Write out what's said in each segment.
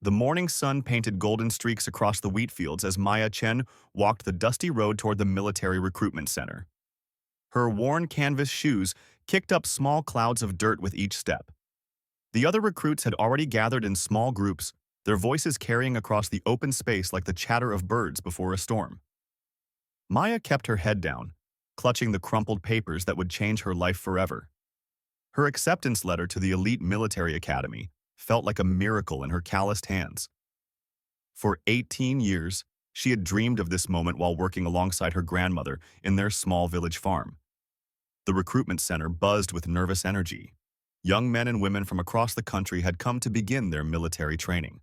The morning sun painted golden streaks across the wheat fields as Maya Chen walked the dusty road toward the military recruitment center. Her worn canvas shoes kicked up small clouds of dirt with each step. The other recruits had already gathered in small groups, their voices carrying across the open space like the chatter of birds before a storm. Maya kept her head down, clutching the crumpled papers that would change her life forever. Her acceptance letter to the elite military academy felt like a miracle in her calloused hands. For 18 years, she had dreamed of this moment while working alongside her grandmother in their small village farm. The recruitment center buzzed with nervous energy. Young men and women from across the country had come to begin their military training.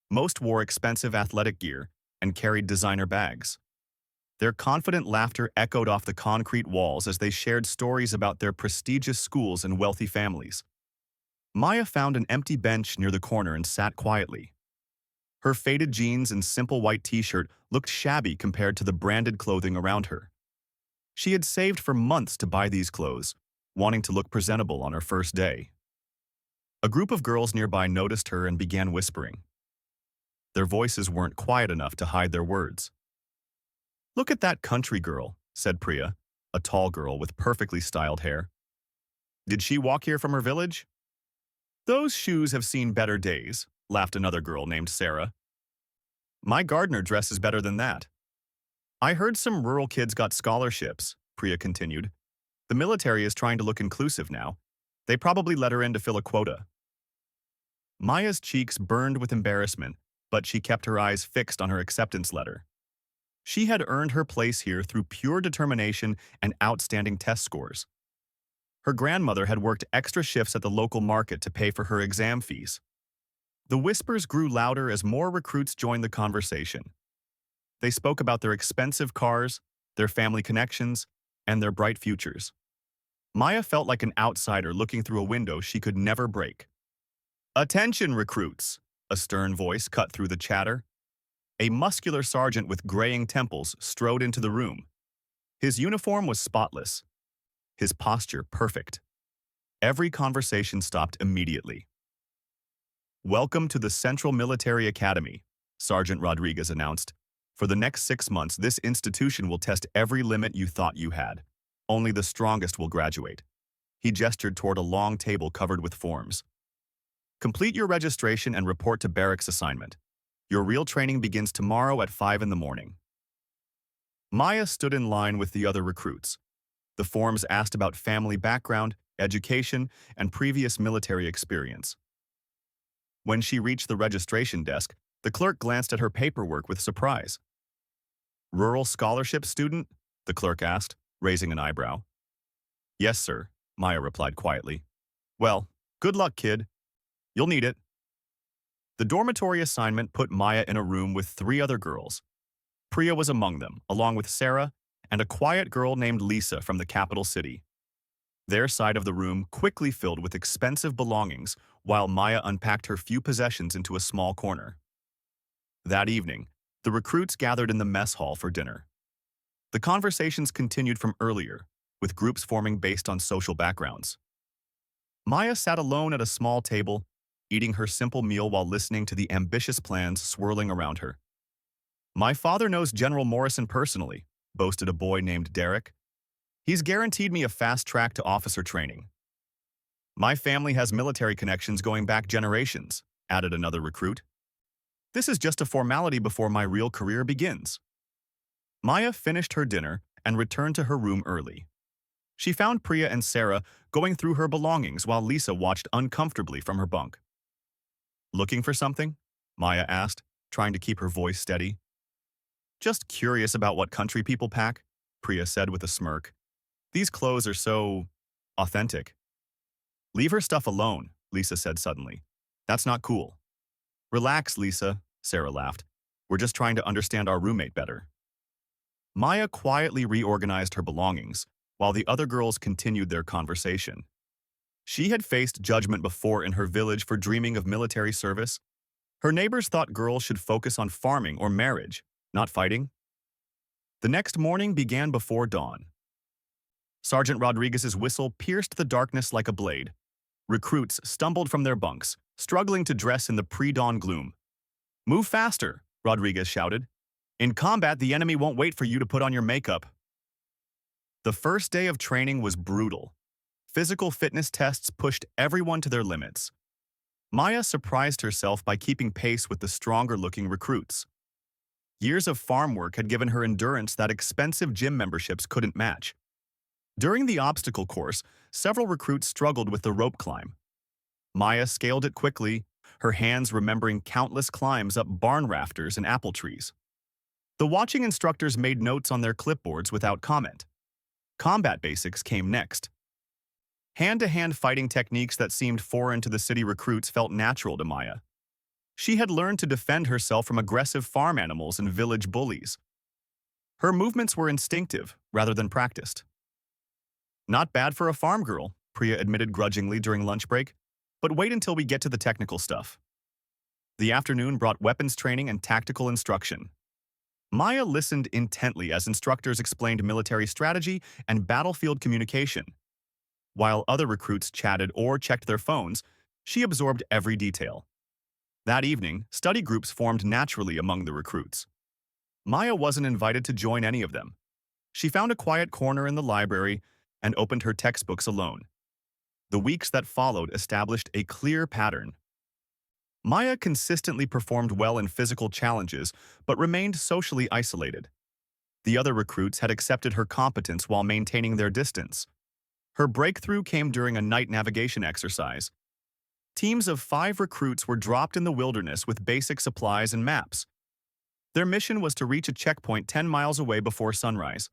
Most wore expensive athletic gear and carried designer bags. Their confident laughter echoed off the concrete walls as they shared stories about their prestigious schools and wealthy families. Maya found an empty bench near the corner and sat quietly. Her faded jeans and simple white t-shirt looked shabby compared to the branded clothing around her. She had saved for months to buy these clothes, wanting to look presentable on her first day. A group of girls nearby noticed her and began whispering. Their voices weren't quiet enough to hide their words. "Look at that country girl," said Priya, a tall girl with perfectly styled hair. "Did she walk here from her village?" "Those shoes have seen better days," laughed another girl named Sarah. "My gardener dresses better than that." "I heard some rural kids got scholarships," Priya continued. "The military is trying to look inclusive now. They probably let her in to fill a quota." Maya's cheeks burned with embarrassment, but she kept her eyes fixed on her acceptance letter. She had earned her place here through pure determination and outstanding test scores. Her grandmother had worked extra shifts at the local market to pay for her exam fees. The whispers grew louder as more recruits joined the conversation. They spoke about their expensive cars, their family connections, and their bright futures. Maya felt like an outsider looking through a window she could never break. "Attention, recruits!" A stern voice cut through the chatter. A muscular sergeant with graying temples strode into the room. His uniform was spotless, his posture perfect. Every conversation stopped immediately. "Welcome to the Central Military Academy," Sergeant Rodriguez announced. "For the next 6 months, this institution will test every limit you thought you had. Only the strongest will graduate." He gestured toward a long table covered with forms. "Complete your registration and report to barracks assignment. Your real training begins tomorrow at 5 in the morning." Maya stood in line with the other recruits. The forms asked about family background, education, and previous military experience. When she reached the registration desk, the clerk glanced at her paperwork with surprise. "Rural scholarship student?" the clerk asked, raising an eyebrow. "Yes, sir," Maya replied quietly. "Well, good luck, kid. You'll need it." The dormitory assignment put Maya in a room with 3 other girls. Priya was among them, along with Sarah and a quiet girl named Lisa from the capital city. Their side of the room quickly filled with expensive belongings while Maya unpacked her few possessions into a small corner. That evening, the recruits gathered in the mess hall for dinner. The conversations continued from earlier, with groups forming based on social backgrounds. Maya sat alone at a small table, eating her simple meal while listening to the ambitious plans swirling around her. "My father knows General Morrison personally," boasted a boy named Derek. "He's guaranteed me a fast track to officer training." "My family has military connections going back generations," added another recruit. "This is just a formality before my real career begins." Maya finished her dinner and returned to her room early. She found Priya and Sarah going through her belongings while Lisa watched uncomfortably from her bunk. "Looking for something?" Maya asked, trying to keep her voice steady. "Just curious about what country people pack," Priya said with a smirk. "These clothes are so authentic." "Leave her stuff alone," Lisa said suddenly. "That's not cool." "Relax, Lisa," Sarah laughed. "We're just trying to understand our roommate better." Maya quietly reorganized her belongings, while the other girls continued their conversation. She had faced judgment before in her village for dreaming of military service. Her neighbors thought girls should focus on farming or marriage, not fighting. The next morning began before dawn. Sergeant Rodriguez's whistle pierced the darkness like a blade. Recruits stumbled from their bunks, struggling to dress in the pre-dawn gloom. "Move faster," Rodriguez shouted. "In combat, the enemy won't wait for you to put on your makeup." The first day of training was brutal. Physical fitness tests pushed everyone to their limits. Maya surprised herself by keeping pace with the stronger-looking recruits. Years of farm work had given her endurance that expensive gym memberships couldn't match. During the obstacle course, several recruits struggled with the rope climb. Maya scaled it quickly, her hands remembering countless climbs up barn rafters and apple trees. The watching instructors made notes on their clipboards without comment. Combat basics came next. Hand-to-hand fighting techniques that seemed foreign to the city recruits felt natural to Maya. She had learned to defend herself from aggressive farm animals and village bullies. Her movements were instinctive rather than practiced. "Not bad for a farm girl," Priya admitted grudgingly during lunch break, "but wait until we get to the technical stuff." The afternoon brought weapons training and tactical instruction. Maya listened intently as instructors explained military strategy and battlefield communication. While other recruits chatted or checked their phones, she absorbed every detail. That evening, study groups formed naturally among the recruits. Maya wasn't invited to join any of them. She found a quiet corner in the library and opened her textbooks alone. The weeks that followed established a clear pattern. Maya consistently performed well in physical challenges, but remained socially isolated. The other recruits had accepted her competence while maintaining their distance. Her breakthrough came during a night navigation exercise. Teams of 5 recruits were dropped in the wilderness with basic supplies and maps. Their mission was to reach a checkpoint 10 miles away before sunrise.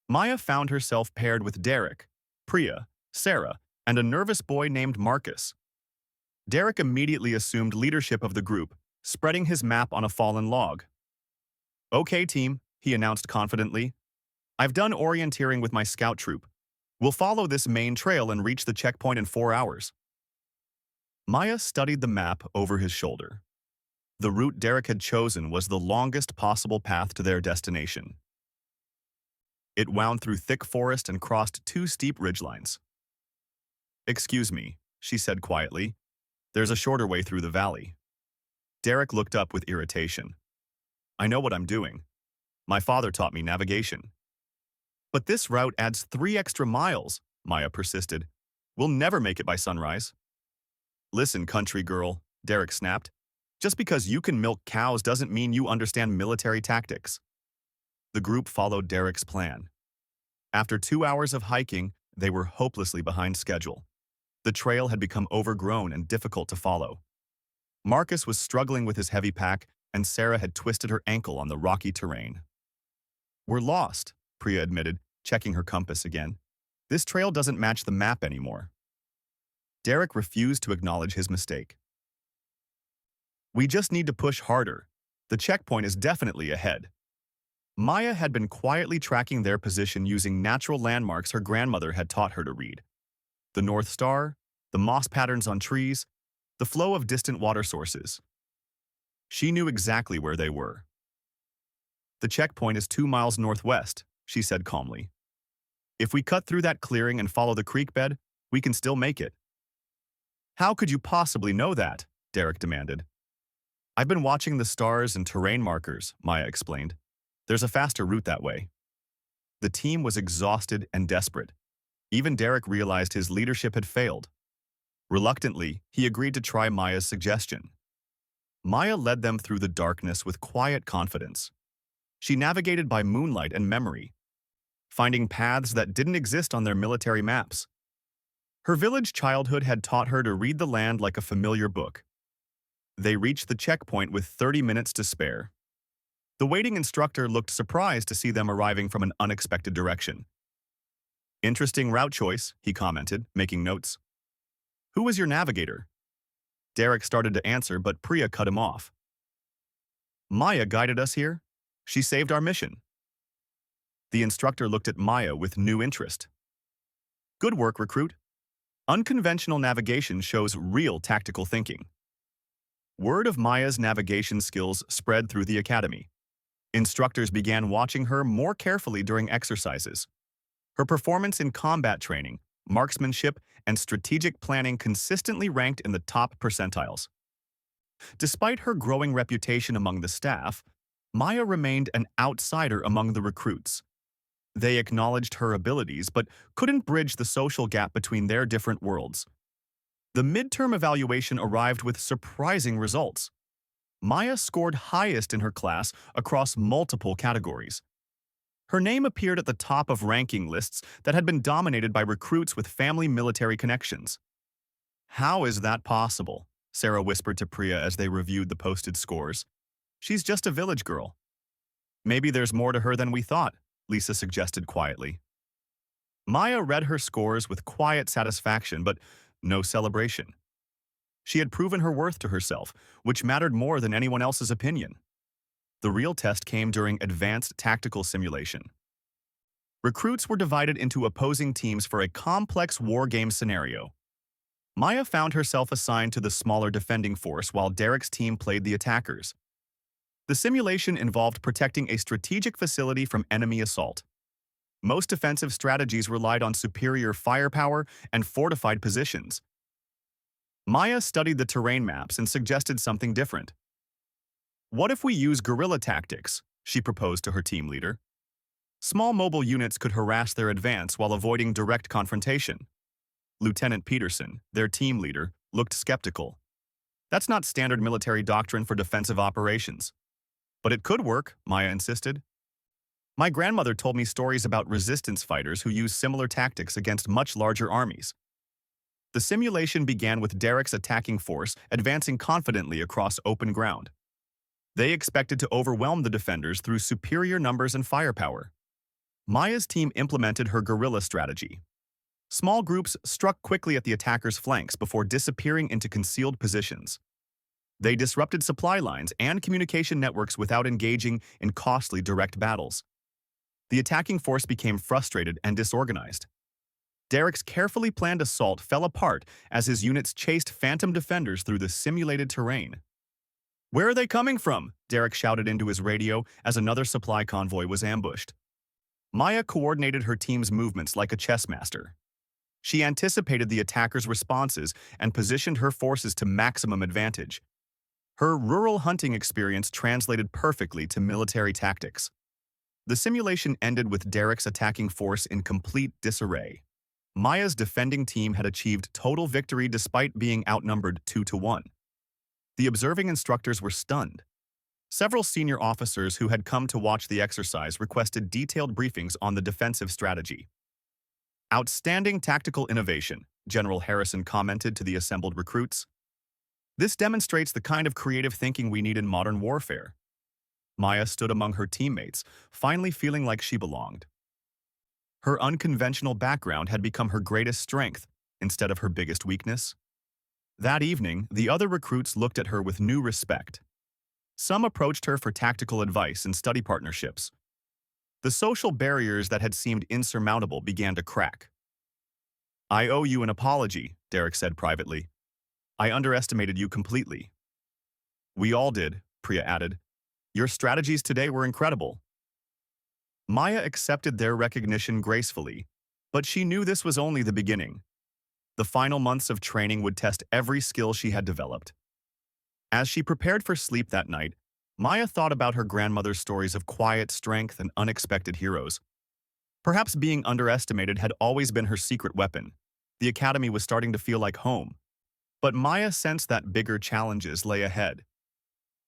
Maya found herself paired with Derek, Priya, Sarah, and a nervous boy named Marcus. Derek immediately assumed leadership of the group, spreading his map on a fallen log. "Okay, team," he announced confidently. "I've done orienteering with my scout troop. We'll follow this main trail and reach the checkpoint in 4 hours." Maya studied the map over his shoulder. The route Derek had chosen was the longest possible path to their destination. It wound through thick forest and crossed 2 steep ridgelines. "Excuse me," she said quietly. "There's a shorter way through the valley." Derek looked up with irritation. "I know what I'm doing. My father taught me navigation." "But this route adds 3 extra miles," Maya persisted. "We'll never make it by sunrise." "Listen, country girl," Derek snapped. "Just because you can milk cows doesn't mean you understand military tactics." The group followed Derek's plan. After 2 hours of hiking, they were hopelessly behind schedule. The trail had become overgrown and difficult to follow. Marcus was struggling with his heavy pack, and Sarah had twisted her ankle on the rocky terrain. "We're lost," Priya admitted, checking her compass again. "This trail doesn't match the map anymore." Derek refused to acknowledge his mistake. "We just need to push harder. The checkpoint is definitely ahead." Maya had been quietly tracking their position using natural landmarks her grandmother had taught her to read. The North Star, the moss patterns on trees, the flow of distant water sources. She knew exactly where they were. "The checkpoint is 2 miles northwest," she said calmly. "If we cut through that clearing and follow the creek bed, we can still make it." "How could you possibly know that?" Derek demanded. "I've been watching the stars and terrain markers," Maya explained. "There's a faster route that way." The team was exhausted and desperate. Even Derek realized his leadership had failed. Reluctantly, he agreed to try Maya's suggestion. Maya led them through the darkness with quiet confidence. She navigated by moonlight and memory, finding paths that didn't exist on their military maps. Her village childhood had taught her to read the land like a familiar book. They reached the checkpoint with 30 minutes to spare. The waiting instructor looked surprised to see them arriving from an unexpected direction. "Interesting route choice," he commented, making notes. "Who was your navigator?" Derek started to answer, but Priya cut him off. "Maya guided us here. She saved our mission." The instructor looked at Maya with new interest. "Good work, recruit. Unconventional navigation shows real tactical thinking." Word of Maya's navigation skills spread through the academy. Instructors began watching her more carefully during exercises. Her performance in combat training, marksmanship, and strategic planning consistently ranked in the top percentiles. Despite her growing reputation among the staff, Maya remained an outsider among the recruits. They acknowledged her abilities but couldn't bridge the social gap between their different worlds. The midterm evaluation arrived with surprising results. Maya scored highest in her class across multiple categories. Her name appeared at the top of ranking lists that had been dominated by recruits with family military connections. "How is that possible?" Sarah whispered to Priya as they reviewed the posted scores. "She's just a village girl." "Maybe there's more to her than we thought," Lisa suggested quietly. Maya read her scores with quiet satisfaction, but no celebration. She had proven her worth to herself, which mattered more than anyone else's opinion. The real test came during advanced tactical simulation. Recruits were divided into opposing teams for a complex war game scenario. Maya found herself assigned to the smaller defending force while Derek's team played the attackers. The simulation involved protecting a strategic facility from enemy assault. Most defensive strategies relied on superior firepower and fortified positions. Maya studied the terrain maps and suggested something different. "What if we use guerrilla tactics?" she proposed to her team leader. "Small mobile units could harass their advance while avoiding direct confrontation." Lieutenant Peterson, their team leader, looked skeptical. "That's not standard military doctrine for defensive operations." "But it could work," Maya insisted. "My grandmother told me stories about resistance fighters who use similar tactics against much larger armies." The simulation began with Derek's attacking force advancing confidently across open ground. They expected to overwhelm the defenders through superior numbers and firepower. Maya's team implemented her guerrilla strategy. Small groups struck quickly at the attackers' flanks before disappearing into concealed positions. They disrupted supply lines and communication networks without engaging in costly direct battles. The attacking force became frustrated and disorganized. Derek's carefully planned assault fell apart as his units chased phantom defenders through the simulated terrain. "Where are they coming from?" Derek shouted into his radio as another supply convoy was ambushed. Maya coordinated her team's movements like a chess master. She anticipated the attackers' responses and positioned her forces to maximum advantage. Her rural hunting experience translated perfectly to military tactics. The simulation ended with Derek's attacking force in complete disarray. Maya's defending team had achieved total victory despite being outnumbered 2-1. The observing instructors were stunned. Several senior officers who had come to watch the exercise requested detailed briefings on the defensive strategy. "Outstanding tactical innovation," General Harrison commented to the assembled recruits. "This demonstrates the kind of creative thinking we need in modern warfare." Maya stood among her teammates, finally feeling like she belonged. Her unconventional background had become her greatest strength instead of her biggest weakness. That evening, the other recruits looked at her with new respect. Some approached her for tactical advice and study partnerships. The social barriers that had seemed insurmountable began to crack. "I owe you an apology," Derek said privately. "I underestimated you completely." "We all did," Priya added. "Your strategies today were incredible." Maya accepted their recognition gracefully, but she knew this was only the beginning. The final months of training would test every skill she had developed. As she prepared for sleep that night, Maya thought about her grandmother's stories of quiet strength and unexpected heroes. Perhaps being underestimated had always been her secret weapon. The academy was starting to feel like home. But Maya sensed that bigger challenges lay ahead.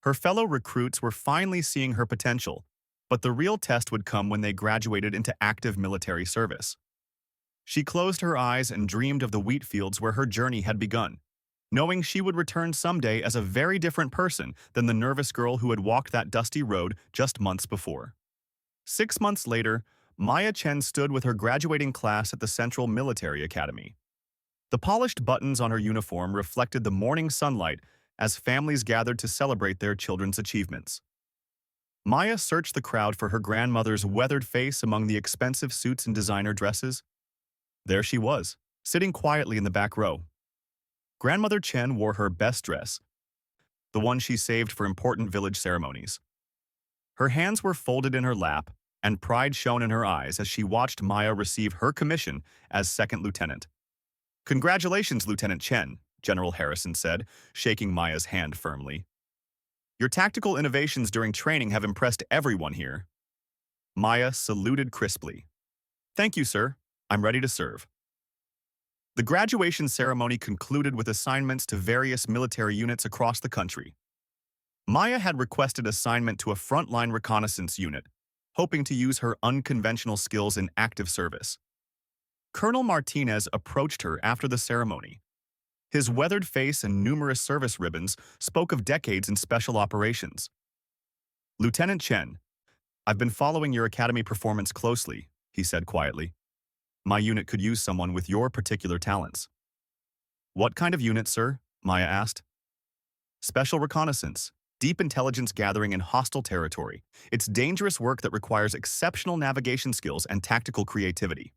Her fellow recruits were finally seeing her potential, but the real test would come when they graduated into active military service. She closed her eyes and dreamed of the wheat fields where her journey had begun, knowing she would return someday as a very different person than the nervous girl who had walked that dusty road just months before. 6 months later, Maya Chen stood with her graduating class at the Central Military Academy. The polished buttons on her uniform reflected the morning sunlight as families gathered to celebrate their children's achievements. Maya searched the crowd for her grandmother's weathered face among the expensive suits and designer dresses. There she was, sitting quietly in the back row. Grandmother Chen wore her best dress, the one she saved for important village ceremonies. Her hands were folded in her lap, and pride shone in her eyes as she watched Maya receive her commission as second lieutenant. "Congratulations, Lieutenant Chen," General Harrison said, shaking Maya's hand firmly. "Your tactical innovations during training have impressed everyone here." Maya saluted crisply. "Thank you, sir. I'm ready to serve." The graduation ceremony concluded with assignments to various military units across the country. Maya had requested assignment to a frontline reconnaissance unit, hoping to use her unconventional skills in active service. Colonel Martinez approached her after the ceremony. His weathered face and numerous service ribbons spoke of decades in special operations. "Lieutenant Chen, I've been following your academy performance closely," he said quietly. "My unit could use someone with your particular talents." "What kind of unit, sir?" Maya asked. "Special reconnaissance, deep intelligence gathering in hostile territory. It's dangerous work that requires exceptional navigation skills and tactical creativity."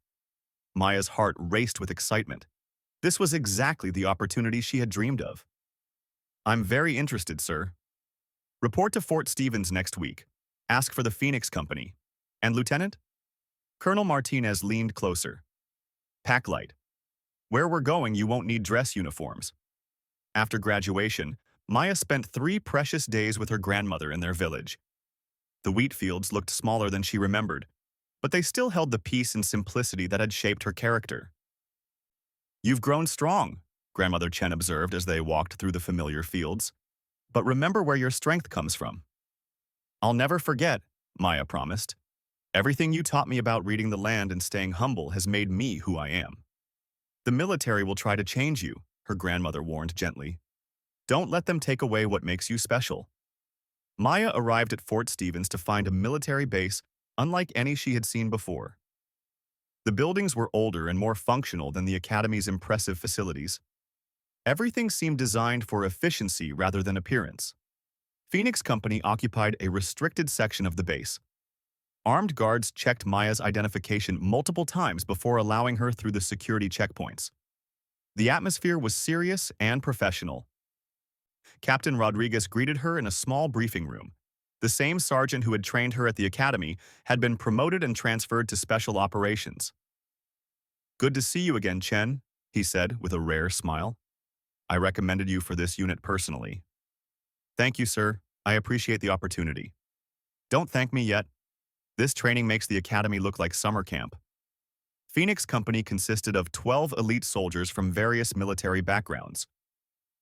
Maya's heart raced with excitement. This was exactly the opportunity she had dreamed of. "I'm very interested, sir. Report to Fort Stevens next week. Ask for the Phoenix Company. And Lieutenant?" Colonel Martinez leaned closer. "Pack light. Where we're going, you won't need dress uniforms." After graduation, Maya spent 3 precious days with her grandmother in their village. The wheat fields looked smaller than she remembered, but they still held the peace and simplicity that had shaped her character. "You've grown strong," Grandmother Chen observed as they walked through the familiar fields. "But remember where your strength comes from." "I'll never forget," Maya promised. "Everything you taught me about reading the land and staying humble has made me who I am." "The military will try to change you," her grandmother warned gently. "Don't let them take away what makes you special." Maya arrived at Fort Stevens to find a military base unlike any she had seen before. The buildings were older and more functional than the Academy's impressive facilities. Everything seemed designed for efficiency rather than appearance. Phoenix Company occupied a restricted section of the base. Armed guards checked Maya's identification multiple times before allowing her through the security checkpoints. The atmosphere was serious and professional. Captain Rodriguez greeted her in a small briefing room. The same sergeant who had trained her at the academy had been promoted and transferred to special operations. "Good to see you again, Chen," he said with a rare smile. "I recommended you for this unit personally." "Thank you, sir. I appreciate the opportunity." "Don't thank me yet. This training makes the academy look like summer camp." Phoenix Company consisted of 12 elite soldiers from various military backgrounds.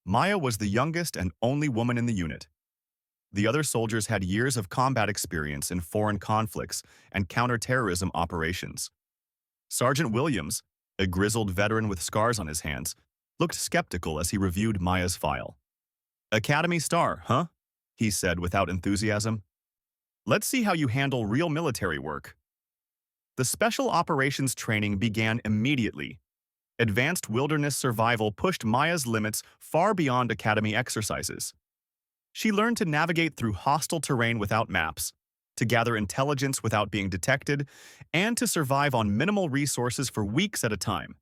Maya was the youngest and only woman in the unit. The other soldiers had years of combat experience in foreign conflicts and counterterrorism operations. Sergeant Williams, a grizzled veteran with scars on his hands, looked skeptical as he reviewed Maya's file. "Academy star, huh?" he said without enthusiasm. "Let's see how you handle real military work." The special operations training began immediately. Advanced wilderness survival pushed Maya's limits far beyond academy exercises. She learned to navigate through hostile terrain without maps, to gather intelligence without being detected, and to survive on minimal resources for weeks at a time.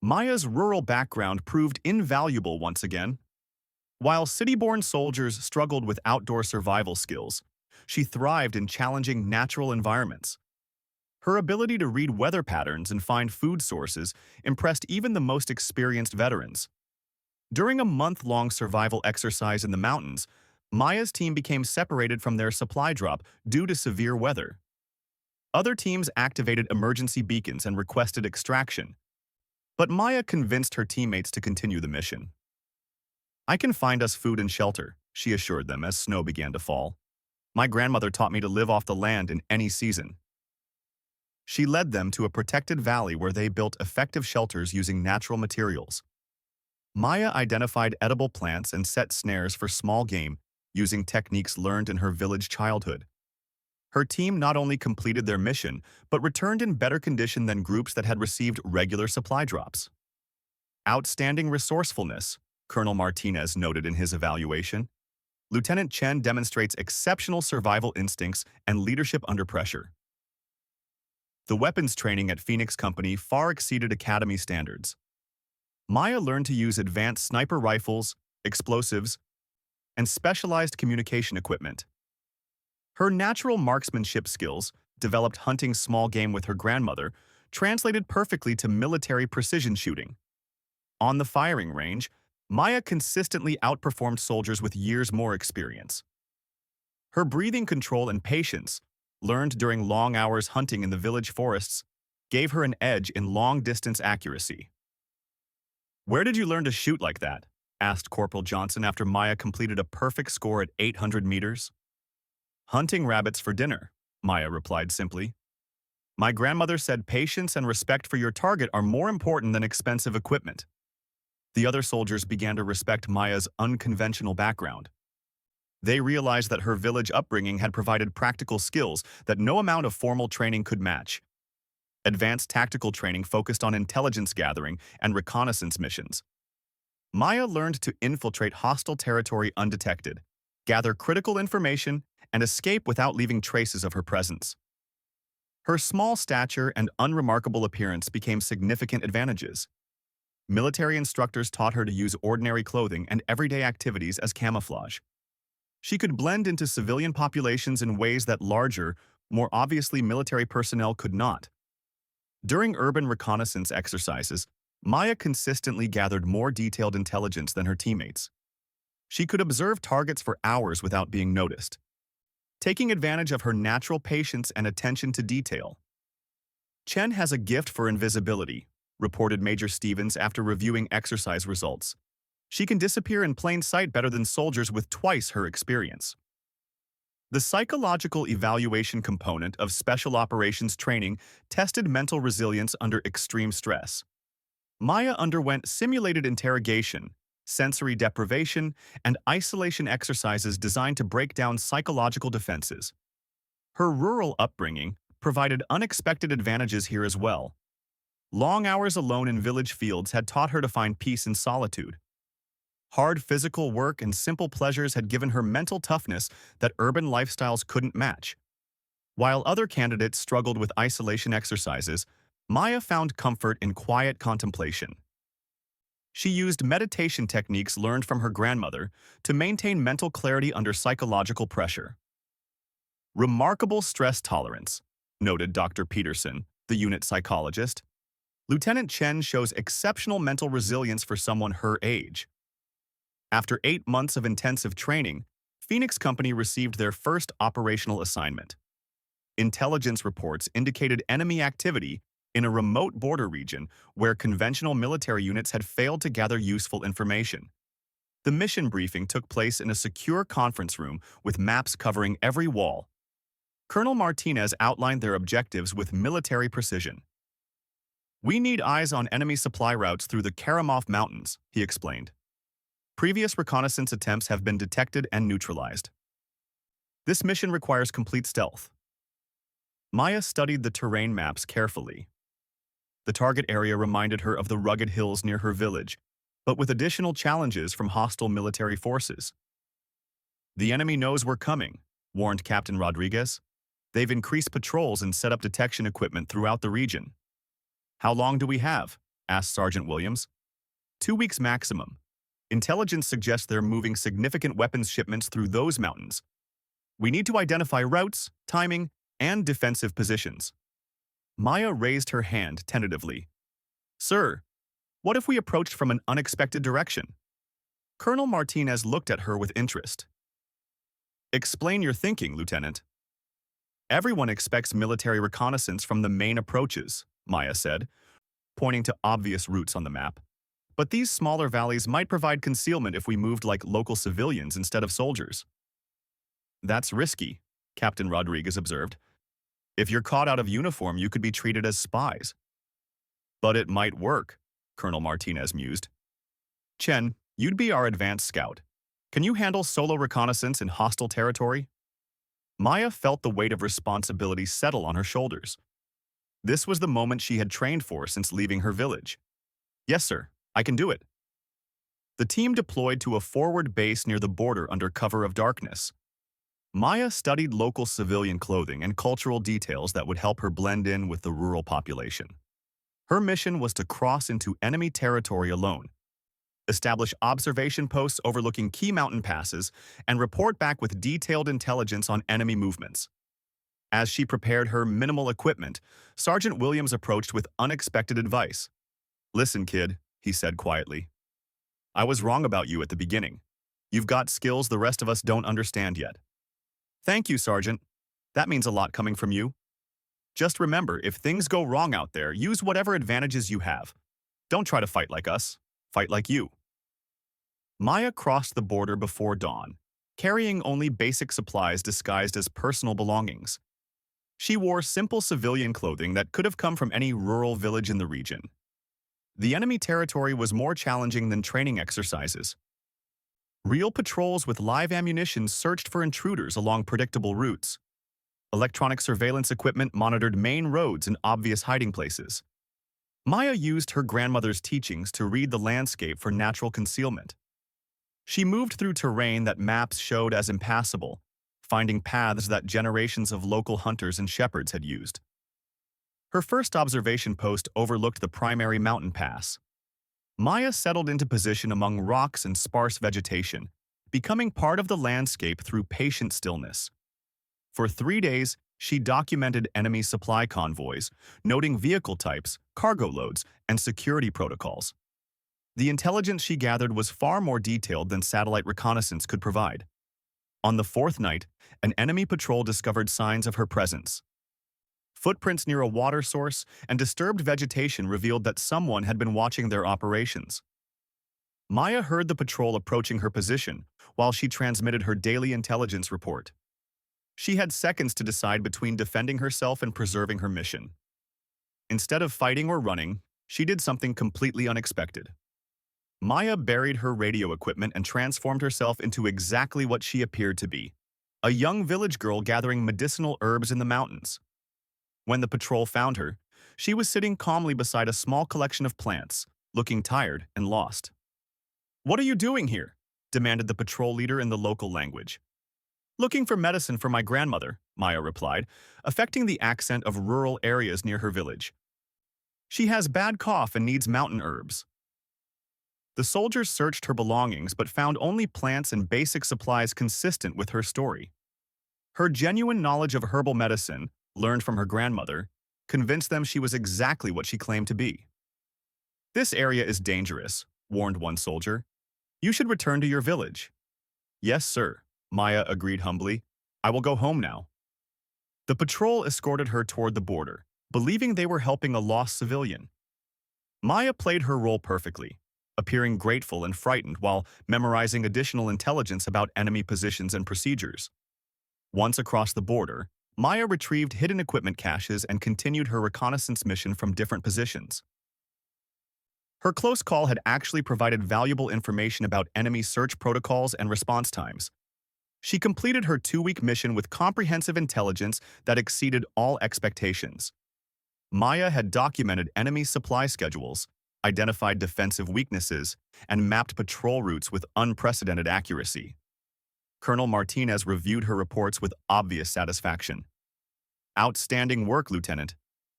Maya's rural background proved invaluable once again. While city-born soldiers struggled with outdoor survival skills, she thrived in challenging natural environments. Her ability to read weather patterns and find food sources impressed even the most experienced veterans. During a month-long survival exercise in the mountains, Maya's team became separated from their supply drop due to severe weather. Other teams activated emergency beacons and requested extraction, but Maya convinced her teammates to continue the mission. "I can find us food and shelter," she assured them as snow began to fall. "My grandmother taught me to live off the land in any season." She led them to a protected valley where they built effective shelters using natural materials. Maya identified edible plants and set snares for small game using techniques learned in her village childhood. Her team not only completed their mission, but returned in better condition than groups that had received regular supply drops. "Outstanding resourcefulness," Colonel Martinez noted in his evaluation. "Lieutenant Chen demonstrates exceptional survival instincts and leadership under pressure." The weapons training at Phoenix Company far exceeded academy standards. Maya learned to use advanced sniper rifles, explosives, and specialized communication equipment. Her natural marksmanship skills, developed hunting small game with her grandmother, translated perfectly to military precision shooting. On the firing range, Maya consistently outperformed soldiers with years more experience. Her breathing control and patience, learned during long hours hunting in the village forests, gave her an edge in long-distance accuracy. "Where did you learn to shoot like that?" asked Corporal Johnson after Maya completed a perfect score at 800 meters. "Hunting rabbits for dinner," Maya replied simply. "My grandmother said patience and respect for your target are more important than expensive equipment." The other soldiers began to respect Maya's unconventional background. They realized that her village upbringing had provided practical skills that no amount of formal training could match. Advanced tactical training focused on intelligence gathering and reconnaissance missions. Maya learned to infiltrate hostile territory undetected, gather critical information, and escape without leaving traces of her presence. Her small stature and unremarkable appearance became significant advantages. Military instructors taught her to use ordinary clothing and everyday activities as camouflage. She could blend into civilian populations in ways that larger, more obviously military personnel could not. During urban reconnaissance exercises, Maya consistently gathered more detailed intelligence than her teammates. She could observe targets for hours without being noticed, taking advantage of her natural patience and attention to detail. "Chen has a gift for invisibility," reported Major Stevens after reviewing exercise results. "She can disappear in plain sight better than soldiers with twice her experience." The psychological evaluation component of special operations training tested mental resilience under extreme stress. Maya underwent simulated interrogation, sensory deprivation, and isolation exercises designed to break down psychological defenses. Her rural upbringing provided unexpected advantages here as well. Long hours alone in village fields had taught her to find peace in solitude. Hard physical work and simple pleasures had given her mental toughness that urban lifestyles couldn't match. While other candidates struggled with isolation exercises, Maya found comfort in quiet contemplation. She used meditation techniques learned from her grandmother to maintain mental clarity under psychological pressure. "Remarkable stress tolerance," noted Dr. Peterson, the unit psychologist. "Lieutenant Chen shows exceptional mental resilience for someone her age." After 8 months of intensive training, Phoenix Company received their first operational assignment. Intelligence reports indicated enemy activity in a remote border region where conventional military units had failed to gather useful information. The mission briefing took place in a secure conference room with maps covering every wall. Colonel Martinez outlined their objectives with military precision. "We need eyes on enemy supply routes through the Karamov Mountains," he explained. "Previous reconnaissance attempts have been detected and neutralized. This mission requires complete stealth." Maya studied the terrain maps carefully. The target area reminded her of the rugged hills near her village, but with additional challenges from hostile military forces. "The enemy knows we're coming," warned Captain Rodriguez. "They've increased patrols and set up detection equipment throughout the region." "How long do we have?" asked Sergeant Williams. 2 weeks maximum. Intelligence suggests they're moving significant weapons shipments through those mountains. We need to identify routes, timing, and defensive positions." Maya raised her hand tentatively. "Sir, what if we approached from an unexpected direction?" Colonel Martinez looked at her with interest. "Explain your thinking, Lieutenant." "Everyone expects military reconnaissance from the main approaches," Maya said, pointing to obvious routes on the map. "But these smaller valleys might provide concealment if we moved like local civilians instead of soldiers." "That's risky," Captain Rodriguez observed. "If you're caught out of uniform, you could be treated as spies." "But it might work," Colonel Martinez mused. "Chen, you'd be our advanced scout. Can you handle solo reconnaissance in hostile territory?" Maya felt the weight of responsibility settle on her shoulders. This was the moment she had trained for since leaving her village. "Yes, sir. I can do it." The team deployed to a forward base near the border under cover of darkness. Maya studied local civilian clothing and cultural details that would help her blend in with the rural population. Her mission was to cross into enemy territory alone, establish observation posts overlooking key mountain passes, and report back with detailed intelligence on enemy movements. As she prepared her minimal equipment, Sergeant Williams approached with unexpected advice. "Listen, kid," he said quietly. "I was wrong about you at the beginning. You've got skills the rest of us don't understand yet." "Thank you, Sergeant. That means a lot coming from you. Just remember, if things go wrong out there, use whatever advantages you have. Don't try to fight like us. Fight like you." Maya crossed the border before dawn, carrying only basic supplies disguised as personal belongings. She wore simple civilian clothing that could have come from any rural village in the region. The enemy territory was more challenging than training exercises. Real patrols with live ammunition searched for intruders along predictable routes. Electronic surveillance equipment monitored main roads and obvious hiding places. Maya used her grandmother's teachings to read the landscape for natural concealment. She moved through terrain that maps showed as impassable, finding paths that generations of local hunters and shepherds had used. Her first observation post overlooked the primary mountain pass. Maya settled into position among rocks and sparse vegetation, becoming part of the landscape through patient stillness. For 3 days, she documented enemy supply convoys, noting vehicle types, cargo loads, and security protocols. The intelligence she gathered was far more detailed than satellite reconnaissance could provide. On the 4th night, an enemy patrol discovered signs of her presence. Footprints near a water source and disturbed vegetation revealed that someone had been watching their operations. Maya heard the patrol approaching her position while she transmitted her daily intelligence report. She had seconds to decide between defending herself and preserving her mission. Instead of fighting or running, she did something completely unexpected. Maya buried her radio equipment and transformed herself into exactly what she appeared to be, a young village girl gathering medicinal herbs in the mountains. When the patrol found her, she was sitting calmly beside a small collection of plants, looking tired and lost. "What are you doing here?" demanded the patrol leader in the local language. "Looking for medicine for my grandmother," Maya replied, affecting the accent of rural areas near her village. "She has bad cough and needs mountain herbs." The soldiers searched her belongings but found only plants and basic supplies consistent with her story. Her genuine knowledge of herbal medicine, learned from her grandmother, convinced them she was exactly what she claimed to be. "This area is dangerous," warned one soldier. "You should return to your village." "Yes, sir," Maya agreed humbly. "I will go home now." The patrol escorted her toward the border, believing they were helping a lost civilian. Maya played her role perfectly, appearing grateful and frightened while memorizing additional intelligence about enemy positions and procedures. Once across the border, Maya retrieved hidden equipment caches and continued her reconnaissance mission from different positions. Her close call had actually provided valuable information about enemy search protocols and response times. She completed her 2-week mission with comprehensive intelligence that exceeded all expectations. Maya had documented enemy supply schedules, identified defensive weaknesses, and mapped patrol routes with unprecedented accuracy. Colonel Martinez reviewed her reports with obvious satisfaction. "Outstanding work, Lieutenant.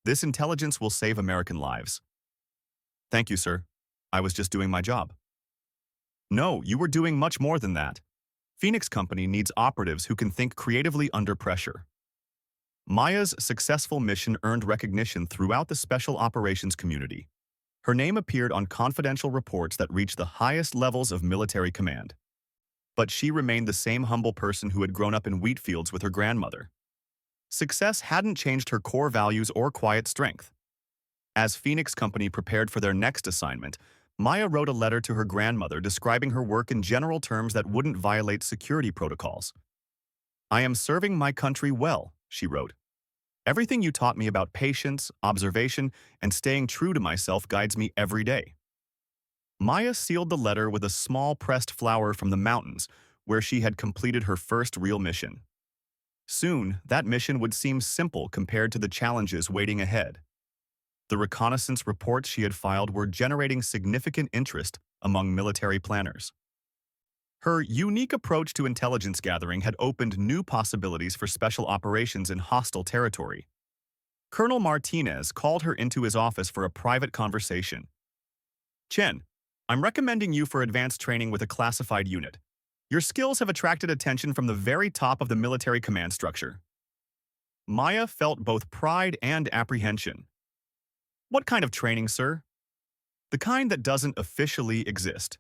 This intelligence will save American lives." "Thank you, sir. I was just doing my job." "No, you were doing much more than that. Phoenix Company needs operatives who can think creatively under pressure." Maya's successful mission earned recognition throughout the special operations community. Her name appeared on confidential reports that reached the highest levels of military command. But she remained the same humble person who had grown up in wheat fields with her grandmother. Success hadn't changed her core values or quiet strength. As Phoenix Company prepared for their next assignment, Maya wrote a letter to her grandmother describing her work in general terms that wouldn't violate security protocols. "I am serving my country well," she wrote. "Everything you taught me about patience, observation, and staying true to myself guides me every day." Maya sealed the letter with a small pressed flower from the mountains, where she had completed her first real mission. Soon, that mission would seem simple compared to the challenges waiting ahead. The reconnaissance reports she had filed were generating significant interest among military planners. Her unique approach to intelligence gathering had opened new possibilities for special operations in hostile territory. Colonel Martinez called her into his office for a private conversation. "Chen, I'm recommending you for advanced training with a classified unit. Your skills have attracted attention from the very top of the military command structure." Maya felt both pride and apprehension. What kind of training, sir? The kind that doesn't officially exist.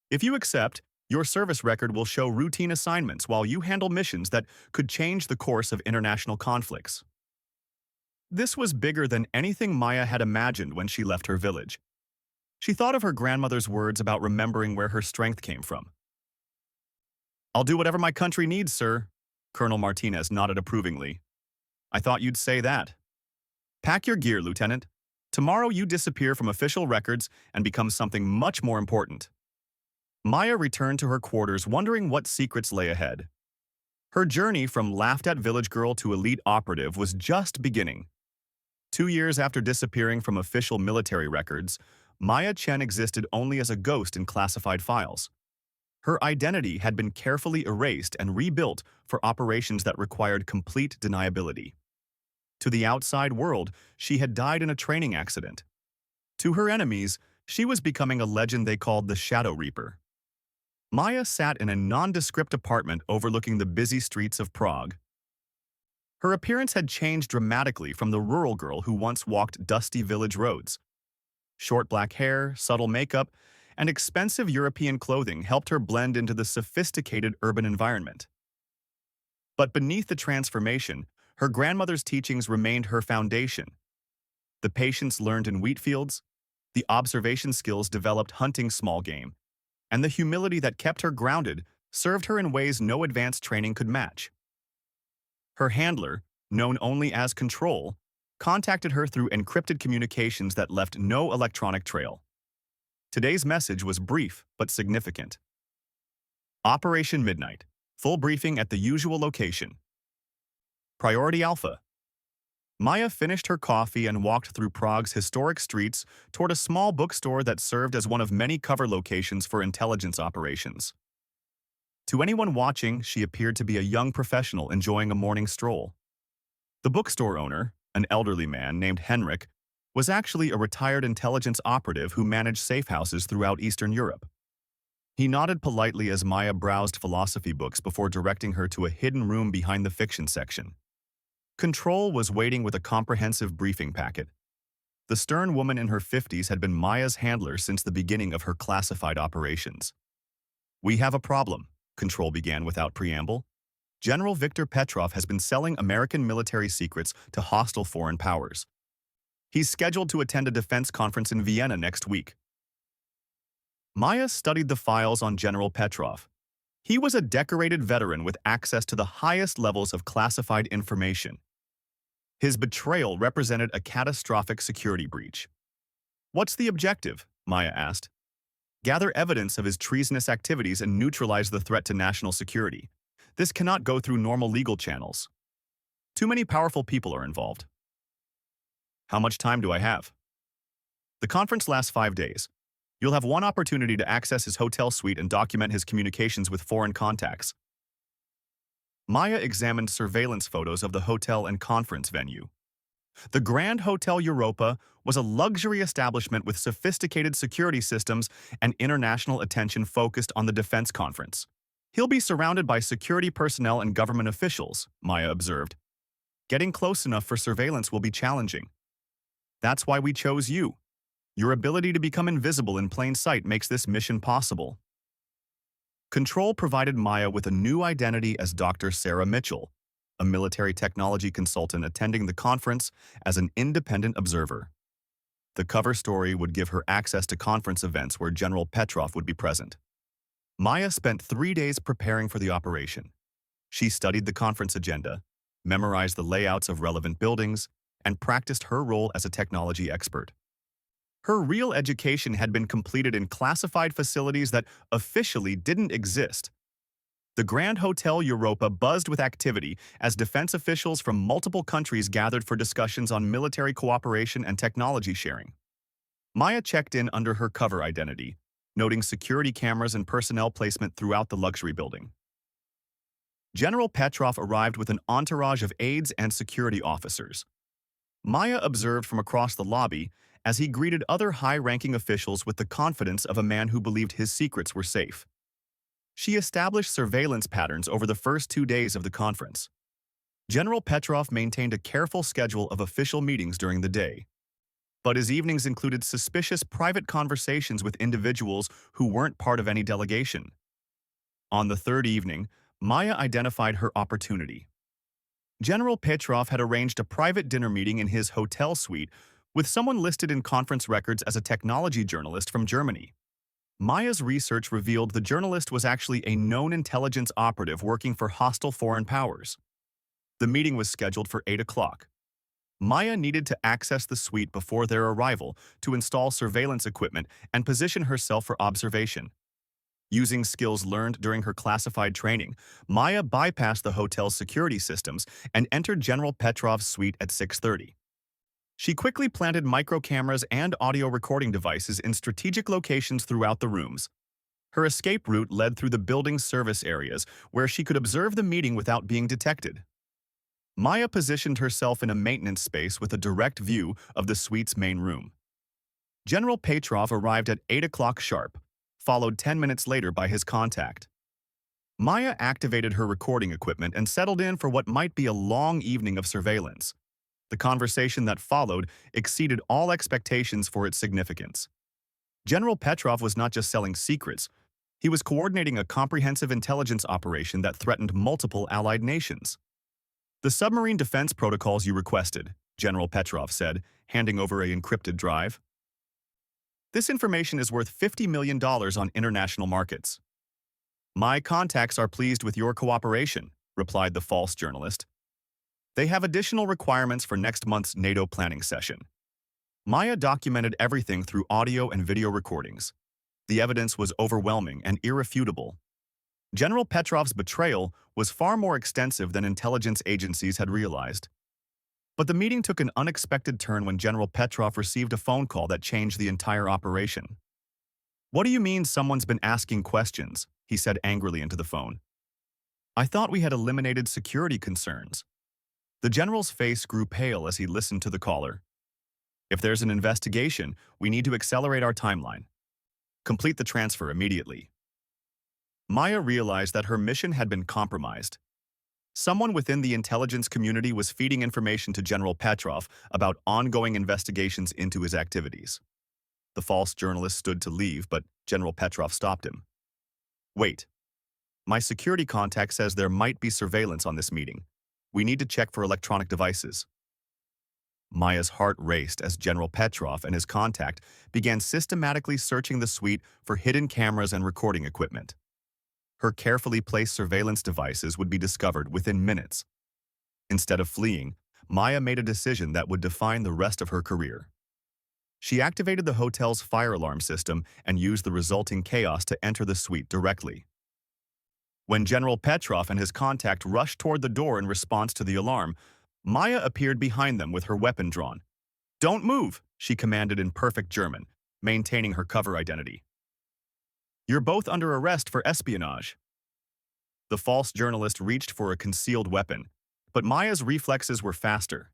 If you accept, your service record will show routine assignments while you handle missions that could change the course of international conflicts. This was bigger than anything Maya had imagined when she left her village. She thought of her grandmother's words about remembering where her strength came from. "I'll do whatever my country needs, sir." Colonel Martinez nodded approvingly. "I thought you'd say that. Pack your gear, Lieutenant. Tomorrow you disappear from official records and become something much more important." Maya returned to her quarters wondering what secrets lay ahead. Her journey from laughed-at village girl to elite operative was just beginning. 2 years after disappearing from official military records, Maya Chen existed only as a ghost in classified files. Her identity had been carefully erased and rebuilt for operations that required complete deniability. To the outside world, she had died in a training accident. To her enemies, she was becoming a legend they called the Shadow Reaper. Maya sat in a nondescript apartment overlooking the busy streets of Prague. Her appearance had changed dramatically from the rural girl who once walked dusty village roads. Short black hair, subtle makeup, and expensive European clothing helped her blend into the sophisticated urban environment. But beneath the transformation, her grandmother's teachings remained her foundation. The patience learned in wheat fields, the observation skills developed hunting small game, and the humility that kept her grounded served her in ways no advanced training could match. Her handler, known only as Control, contacted her through encrypted communications that left no electronic trail. Today's message was brief but significant. Operation Midnight. Full briefing at the usual location. Priority Alpha. Maya finished her coffee and walked through Prague's historic streets toward a small bookstore that served as one of many cover locations for intelligence operations. To anyone watching, she appeared to be a young professional enjoying a morning stroll. The bookstore owner, an elderly man named Henrik, was actually a retired intelligence operative who managed safe houses throughout Eastern Europe. He nodded politely as Maya browsed philosophy books before directing her to a hidden room behind the fiction section. Control was waiting with a comprehensive briefing packet. The stern woman in her 50s had been Maya's handler since the beginning of her classified operations. "We have a problem," Control began without preamble. "General Viktor Petrov has been selling American military secrets to hostile foreign powers. He's scheduled to attend a defense conference in Vienna next week." Maya studied the files on General Petrov. He was a decorated veteran with access to the highest levels of classified information. His betrayal represented a catastrophic security breach. "What's the objective?" Maya asked. "Gather evidence of his treasonous activities and neutralize the threat to national security. This cannot go through normal legal channels. Too many powerful people are involved." "How much time do I have?" "The conference lasts 5 days. You'll have one opportunity to access his hotel suite and document his communications with foreign contacts." Maya examined surveillance photos of the hotel and conference venue. The Grand Hotel Europa was a luxury establishment with sophisticated security systems and international attention focused on the defense conference. "He'll be surrounded by security personnel and government officials," Maya observed. "Getting close enough for surveillance will be challenging. That's why we chose you. Your ability to become invisible in plain sight makes this mission possible." Control provided Maya with a new identity as Dr. Sarah Mitchell, a military technology consultant attending the conference as an independent observer. The cover story would give her access to conference events where General Petrov would be present. Maya spent 3 days preparing for the operation. She studied the conference agenda, memorized the layouts of relevant buildings, and practiced her role as a technology expert. Her real education had been completed in classified facilities that officially didn't exist. The Grand Hotel Europa buzzed with activity as defense officials from multiple countries gathered for discussions on military cooperation and technology sharing. Maya checked in under her cover identity, noting security cameras and personnel placement throughout the luxury building. General Petrov arrived with an entourage of aides and security officers. Maya observed from across the lobby as he greeted other high-ranking officials with the confidence of a man who believed his secrets were safe. She established surveillance patterns over the first 2 days of the conference. General Petrov maintained a careful schedule of official meetings during the day, but his evenings included suspicious private conversations with individuals who weren't part of any delegation. On the third evening, Maya identified her opportunity. General Petrov had arranged a private dinner meeting in his hotel suite with someone listed in conference records as a technology journalist from Germany. Maya's research revealed the journalist was actually a known intelligence operative working for hostile foreign powers. The meeting was scheduled for 8 o'clock. Maya needed to access the suite before their arrival to install surveillance equipment and position herself for observation. Using skills learned during her classified training, Maya bypassed the hotel's security systems and entered General Petrov's suite at 6:30. She quickly planted microcameras and audio recording devices in strategic locations throughout the rooms. Her escape route led through the building's service areas, where she could observe the meeting without being detected. Maya positioned herself in a maintenance space with a direct view of the suite's main room. General Petrov arrived at 8 o'clock sharp, followed 10 minutes later by his contact. Maya activated her recording equipment and settled in for what might be a long evening of surveillance. The conversation that followed exceeded all expectations for its significance. General Petrov was not just selling secrets, he was coordinating a comprehensive intelligence operation that threatened multiple allied nations. "The submarine defense protocols you requested," General Petrov said, handing over an encrypted drive. "This information is worth $50 million on international markets." "My contacts are pleased with your cooperation," replied the false journalist. "They have additional requirements for next month's NATO planning session." Maya documented everything through audio and video recordings. The evidence was overwhelming and irrefutable. General Petrov's betrayal was far more extensive than intelligence agencies had realized. But the meeting took an unexpected turn when General Petrov received a phone call that changed the entire operation. "What do you mean someone's been asking questions?" he said angrily into the phone. "I thought we had eliminated security concerns." The general's face grew pale as he listened to the caller. "If there's an investigation, we need to accelerate our timeline. Complete the transfer immediately." Maya realized that her mission had been compromised. Someone within the intelligence community was feeding information to General Petrov about ongoing investigations into his activities. The false journalist stood to leave, but General Petrov stopped him. "Wait. My security contact says there might be surveillance on this meeting. We need to check for electronic devices." Maya's heart raced as General Petrov and his contact began systematically searching the suite for hidden cameras and recording equipment. Her carefully placed surveillance devices would be discovered within minutes. Instead of fleeing, Maya made a decision that would define the rest of her career. She activated the hotel's fire alarm system and used the resulting chaos to enter the suite directly. When General Petrov and his contact rushed toward the door in response to the alarm, Maya appeared behind them with her weapon drawn. "Don't move," she commanded in perfect German, maintaining her cover identity. "You're both under arrest for espionage." The false journalist reached for a concealed weapon, but Maya's reflexes were faster.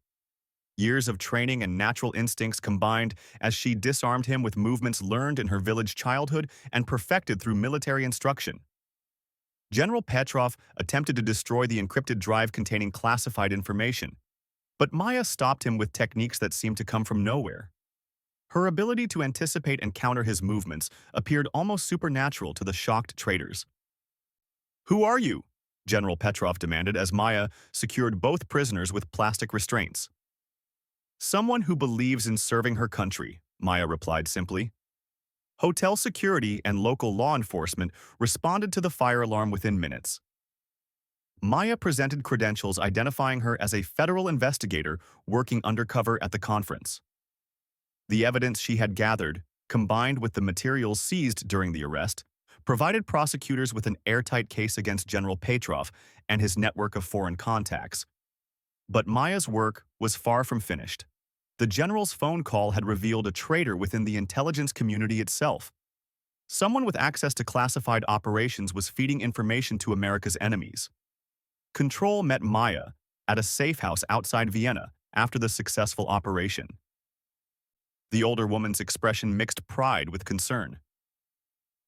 Years of training and natural instincts combined as she disarmed him with movements learned in her village childhood and perfected through military instruction. General Petrov attempted to destroy the encrypted drive containing classified information, but Maya stopped him with techniques that seemed to come from nowhere. Her ability to anticipate and counter his movements appeared almost supernatural to the shocked traitors. "Who are you?" General Petrov demanded as Maya secured both prisoners with plastic restraints. "Someone who believes in serving her country," Maya replied simply. Hotel security and local law enforcement responded to the fire alarm within minutes. Maya presented credentials identifying her as a federal investigator working undercover at the conference. The evidence she had gathered, combined with the materials seized during the arrest, provided prosecutors with an airtight case against General Petrov and his network of foreign contacts. But Maya's work was far from finished. The general's phone call had revealed a traitor within the intelligence community itself. Someone with access to classified operations was feeding information to America's enemies. Control met Maya at a safe house outside Vienna after the successful operation. The older woman's expression mixed pride with concern.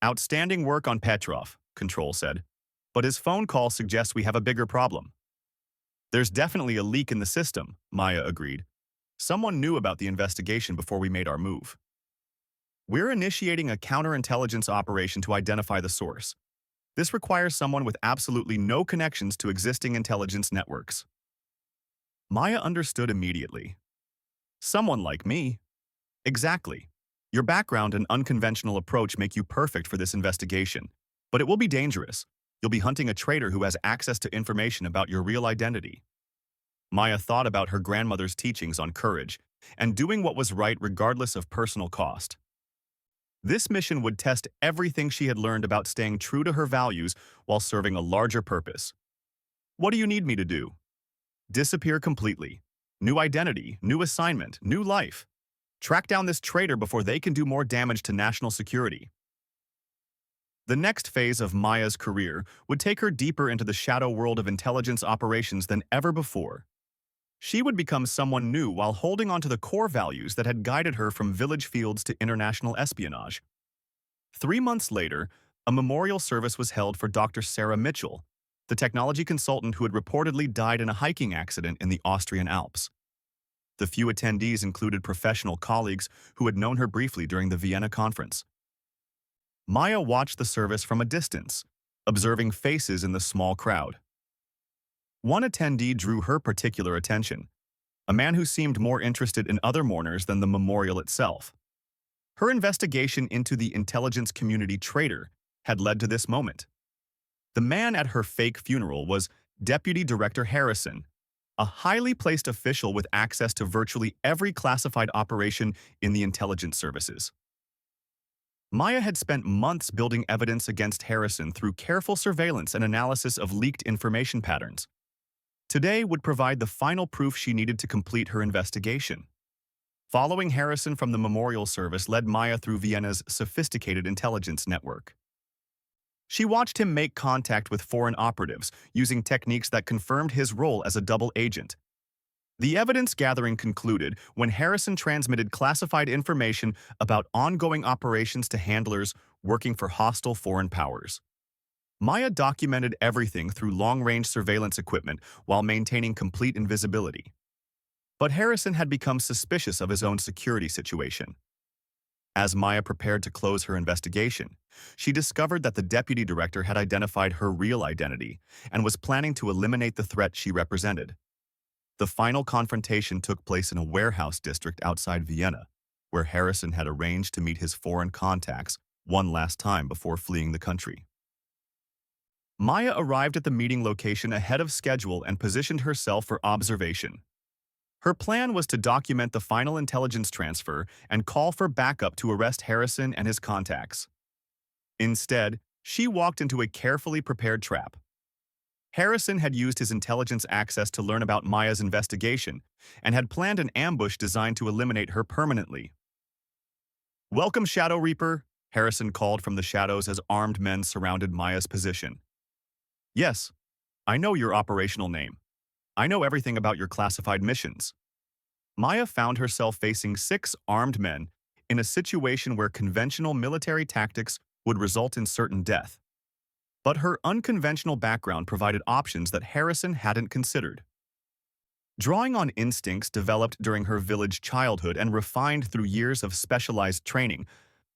"Outstanding work on Petrov," Control said, "but his phone call suggests we have a bigger problem." There's definitely a leak in the system, Maya agreed. Someone knew about the investigation before we made our move. We're initiating a counterintelligence operation to identify the source. This requires someone with absolutely no connections to existing intelligence networks. Maya understood immediately. Someone like me. Exactly. Your background and unconventional approach make you perfect for this investigation. But it will be dangerous. You'll be hunting a traitor who has access to information about your real identity. Maya thought about her grandmother's teachings on courage and doing what was right regardless of personal cost. This mission would test everything she had learned about staying true to her values while serving a larger purpose. What do you need me to do? Disappear completely. New identity, new assignment, new life. Track down this traitor before they can do more damage to national security. The next phase of Maya's career would take her deeper into the shadow world of intelligence operations than ever before. She would become someone new while holding on to the core values that had guided her from village fields to international espionage. 3 months later, a memorial service was held for Dr. Sarah Mitchell, the technology consultant who had reportedly died in a hiking accident in the Austrian Alps. The few attendees included professional colleagues who had known her briefly during the Vienna conference. Maya watched the service from a distance, observing faces in the small crowd. One attendee drew her particular attention, a man who seemed more interested in other mourners than the memorial itself. Her investigation into the intelligence community traitor had led to this moment. The man at her fake funeral was Deputy Director Harrison, a highly placed official with access to virtually every classified operation in the intelligence services. Maya had spent months building evidence against Harrison through careful surveillance and analysis of leaked information patterns. Today would provide the final proof she needed to complete her investigation. Following Harrison from the memorial service led Maya through Vienna's sophisticated intelligence network. She watched him make contact with foreign operatives using techniques that confirmed his role as a double agent. The evidence gathering concluded when Harrison transmitted classified information about ongoing operations to handlers working for hostile foreign powers. Maya documented everything through long-range surveillance equipment while maintaining complete invisibility. But Harrison had become suspicious of his own security situation. As Maya prepared to close her investigation, she discovered that the deputy director had identified her real identity and was planning to eliminate the threat she represented. The final confrontation took place in a warehouse district outside Vienna, where Harrison had arranged to meet his foreign contacts one last time before fleeing the country. Maya arrived at the meeting location ahead of schedule and positioned herself for observation. Her plan was to document the final intelligence transfer and call for backup to arrest Harrison and his contacts. Instead, she walked into a carefully prepared trap. Harrison had used his intelligence access to learn about Maya's investigation and had planned an ambush designed to eliminate her permanently. "Welcome, Shadow Reaper," Harrison called from the shadows as armed men surrounded Maya's position. "Yes, I know your operational name. I know everything about your classified missions." Maya found herself facing 6 armed men in a situation where conventional military tactics would result in certain death. But her unconventional background provided options that Harrison hadn't considered. Drawing on instincts developed during her village childhood and refined through years of specialized training,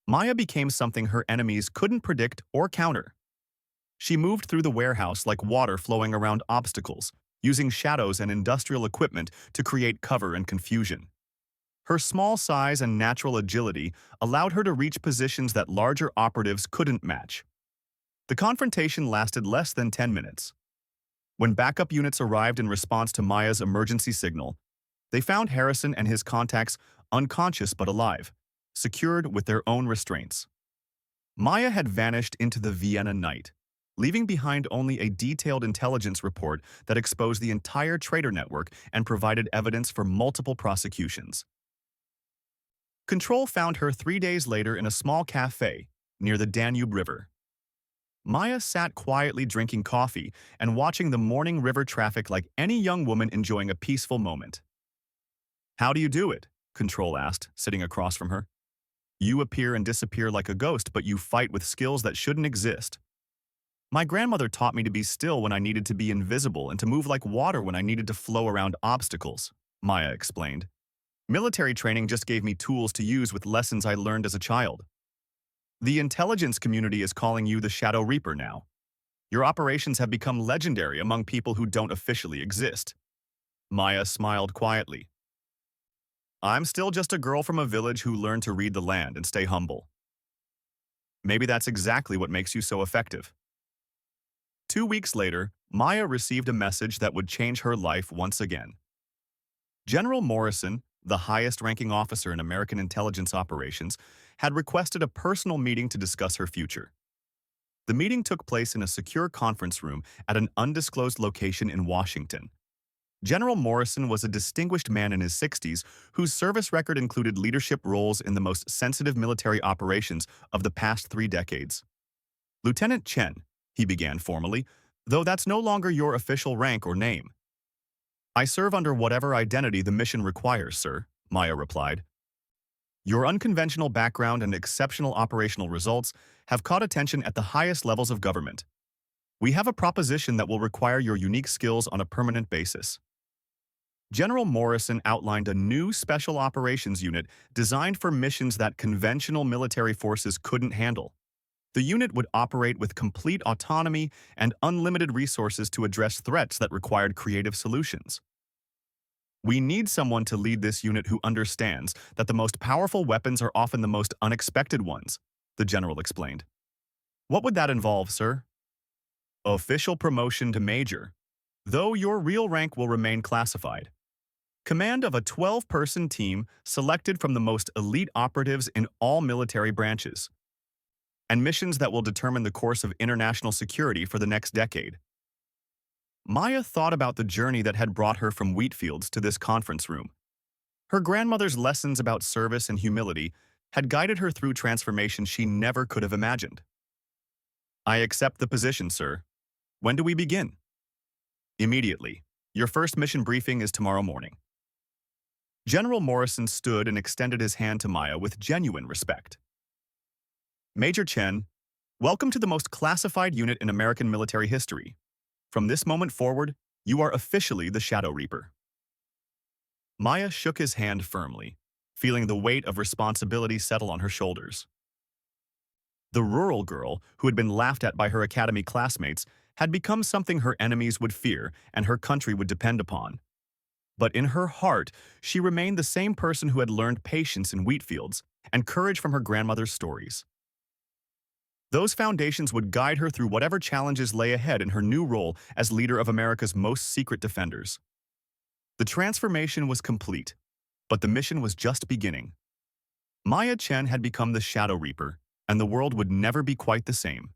Maya became something her enemies couldn't predict or counter. She moved through the warehouse like water flowing around obstacles, using shadows and industrial equipment to create cover and confusion. Her small size and natural agility allowed her to reach positions that larger operatives couldn't match. The confrontation lasted less than 10 minutes. When backup units arrived in response to Maya's emergency signal, they found Harrison and his contacts unconscious but alive, secured with their own restraints. Maya had vanished into the Vienna night, leaving behind only a detailed intelligence report that exposed the entire traitor network and provided evidence for multiple prosecutions. Control found her 3 days later in a small cafe near the Danube River. Maya sat quietly drinking coffee and watching the morning river traffic like any young woman enjoying a peaceful moment. "How do you do it?" Control asked, sitting across from her. "You appear and disappear like a ghost, but you fight with skills that shouldn't exist." My grandmother taught me to be still when I needed to be invisible and to move like water when I needed to flow around obstacles, Maya explained. Military training just gave me tools to use with lessons I learned as a child. The intelligence community is calling you the Shadow Reaper now. Your operations have become legendary among people who don't officially exist. Maya smiled quietly. I'm still just a girl from a village who learned to read the land and stay humble. Maybe that's exactly what makes you so effective. 2 weeks later, Maya received a message that would change her life once again. General Morrison, the highest-ranking officer in American intelligence operations, had requested a personal meeting to discuss her future. The meeting took place in a secure conference room at an undisclosed location in Washington. General Morrison was a distinguished man in his 60s whose service record included leadership roles in the most sensitive military operations of the past 3 decades. Lieutenant Chen, he began formally, though that's no longer your official rank or name. I serve under whatever identity the mission requires, sir, Maya replied. Your unconventional background and exceptional operational results have caught attention at the highest levels of government. We have a proposition that will require your unique skills on a permanent basis. General Morrison outlined a new special operations unit designed for missions that conventional military forces couldn't handle. The unit would operate with complete autonomy and unlimited resources to address threats that required creative solutions. We need someone to lead this unit who understands that the most powerful weapons are often the most unexpected ones, the general explained. What would that involve, sir? Official promotion to major, though your real rank will remain classified. Command of a 12-person team selected from the most elite operatives in all military branches. And missions that will determine the course of international security for the next decade. Maya thought about the journey that had brought her from wheat fields to this conference room. Her grandmother's lessons about service and humility had guided her through transformation she never could have imagined. I accept the position, sir. When do we begin? Immediately. Your first mission briefing is tomorrow morning. General Morrison stood and extended his hand to Maya with genuine respect. Major Chen, welcome to the most classified unit in American military history. From this moment forward, you are officially the Shadow Reaper. Maya shook his hand firmly, feeling the weight of responsibility settle on her shoulders. The rural girl, who had been laughed at by her academy classmates, had become something her enemies would fear and her country would depend upon. But in her heart, she remained the same person who had learned patience in wheat fields and courage from her grandmother's stories. Those foundations would guide her through whatever challenges lay ahead in her new role as leader of America's most secret defenders. The transformation was complete, but the mission was just beginning. Maya Chen had become the Shadow Reaper, and the world would never be quite the same.